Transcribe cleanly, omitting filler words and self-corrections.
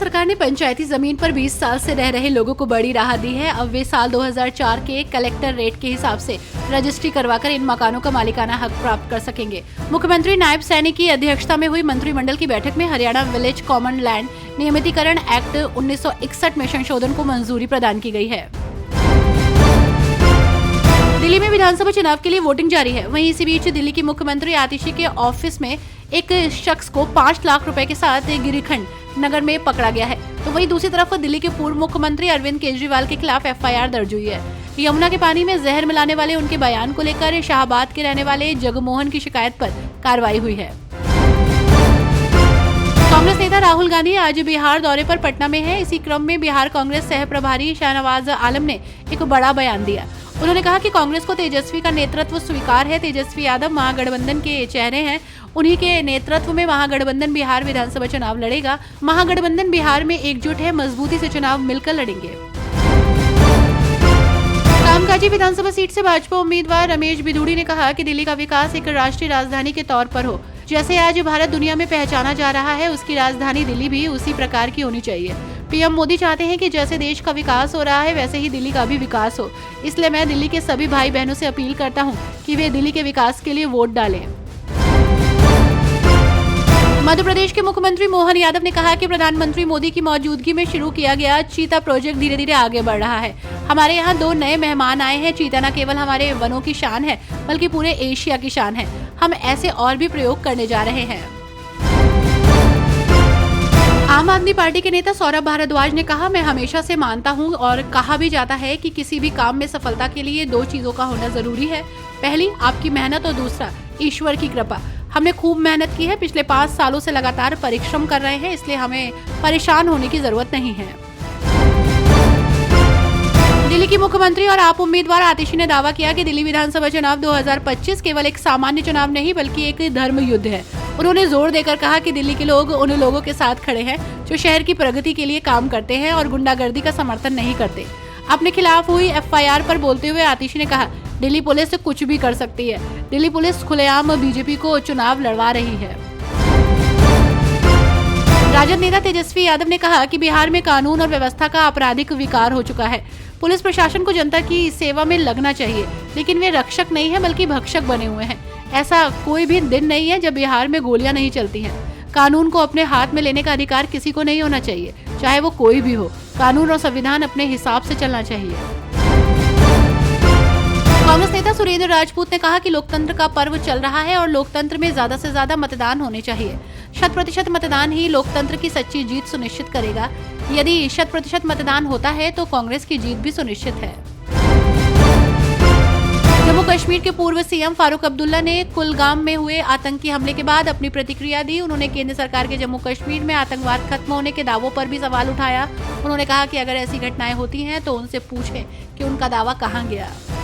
सरकार ने पंचायती जमीन पर 20 साल से रह रहे लोगों को बड़ी राहत दी है। अब वे साल 2004 के कलेक्टर रेट के हिसाब से रजिस्ट्री करवाकर इन मकानों का मालिकाना हक प्राप्त कर सकेंगे। मुख्यमंत्री नायब सैनी की अध्यक्षता में हुई मंत्रिमंडल की बैठक में हरियाणा विलेज कॉमन लैंड नियमितीकरण एक्ट 1961 में संशोधन को मंजूरी प्रदान की गई है। दिल्ली में विधानसभा चुनाव के लिए वोटिंग जारी है। वहीं इसी बीच दिल्ली की मुख्यमंत्री आतिशी के ऑफिस में एक शख्स को 5 लाख रुपए के साथ गिरिखंड नगर में पकड़ा गया है। तो वहीं दूसरी तरफ दिल्ली के पूर्व मुख्यमंत्री अरविंद केजरीवाल के खिलाफ एफआईआर दर्ज हुई है। यमुना के पानी में जहर मिलाने वाले उनके बयान को लेकर शाहबाद के रहने वाले जगमोहन की शिकायत पर कार्रवाई हुई है। कांग्रेस नेता राहुल गांधी आज बिहार दौरे पर पटना में है। इसी क्रम में बिहार कांग्रेस सह प्रभारी शाहनवाज आलम ने एक बड़ा बयान दिया। उन्होंने कहा कि कांग्रेस को तेजस्वी का नेतृत्व स्वीकार है। तेजस्वी यादव महागठबंधन के चेहरे हैं। उन्हीं के नेतृत्व में महागठबंधन बिहार विधानसभा चुनाव लड़ेगा। महागठबंधन बिहार में एकजुट है, मजबूती से चुनाव मिलकर लड़ेंगे। कामकाजी विधानसभा सीट से भाजपा उम्मीदवार रमेश बिधूड़ी ने कहा कि दिल्ली का विकास एक राष्ट्रीय राजधानी के तौर पर हो। जैसे आज भारत दुनिया में पहचाना जा रहा है, उसकी राजधानी दिल्ली भी उसी प्रकार की होनी चाहिए। पीएम मोदी चाहते हैं कि जैसे देश का विकास हो रहा है वैसे ही दिल्ली का भी विकास हो। इसलिए मैं दिल्ली के सभी भाई बहनों से अपील करता हूं कि वे दिल्ली के विकास के लिए वोट डालें। मध्य प्रदेश के मुख्यमंत्री मोहन यादव ने कहा कि प्रधानमंत्री मोदी की मौजूदगी में शुरू किया गया चीता प्रोजेक्ट धीरे धीरे आगे बढ़ रहा है। हमारे यहाँ 2 नए मेहमान आए हैं। चीता न केवल हमारे वनों की शान है बल्कि पूरे एशिया की शान है। हम ऐसे और भी प्रयोग करने जा रहे हैं। आम आदमी पार्टी के नेता सौरभ भारद्वाज ने कहा, मैं हमेशा से मानता हूं और कहा भी जाता है कि किसी भी काम में सफलता के लिए 2 चीजों का होना जरूरी है। पहली आपकी मेहनत और दूसरा ईश्वर की कृपा। हमने खूब मेहनत की है। पिछले 5 सालों से लगातार परिश्रम कर रहे हैं, इसलिए हमें परेशान होने की जरूरत नहीं है। दिल्ली की मुख्यमंत्री और आप उम्मीदवार आतिशी ने दावा किया कि दिल्ली विधानसभा चुनाव 2025 केवल एक सामान्य चुनाव नहीं बल्कि एक धर्म युद्ध है। उन्होंने जोर देकर कहा कि दिल्ली के लोग उन लोगों के साथ खड़े हैं जो शहर की प्रगति के लिए काम करते हैं और गुंडागर्दी का समर्थन नहीं करते। अपने खिलाफ हुई एफआईआर पर बोलते हुए आतिशी ने कहा, दिल्ली पुलिस कुछ भी कर सकती है। दिल्ली पुलिस खुलेआम बीजेपी को चुनाव लड़वा रही है। राजद नेता तेजस्वी यादव ने कहा कि बिहार में कानून और व्यवस्था का आपराधिक विकार हो चुका है। पुलिस प्रशासन को जनता की सेवा में लगना चाहिए, लेकिन वे रक्षक नहीं है बल्कि भक्षक बने हुए हैं। ऐसा कोई भी दिन नहीं है जब बिहार में गोलियां नहीं चलती हैं। कानून को अपने हाथ में लेने का अधिकार किसी को नहीं होना चाहिए, चाहे वो कोई भी हो। कानून और संविधान अपने हिसाब से चलना चाहिए। कांग्रेस नेता सुरेंद्र राजपूत ने कहा कि लोकतंत्र का पर्व चल रहा है और लोकतंत्र में ज्यादा से ज्यादा मतदान होने चाहिए। 100% मतदान ही लोकतंत्र की सच्ची जीत सुनिश्चित करेगा। यदि 100% मतदान होता है तो कांग्रेस की जीत भी सुनिश्चित है। जम्मू कश्मीर के पूर्व सीएम फारूक अब्दुल्ला ने कुलगाम में हुए आतंकी हमले के बाद अपनी प्रतिक्रिया दी। उन्होंने केंद्र सरकार के जम्मू कश्मीर में आतंकवाद खत्म होने के दावों पर भी सवाल उठाया। उन्होंने कहा कि अगर ऐसी घटनाएं होती हैं तो उनसे पूछें कि उनका दावा कहां गया।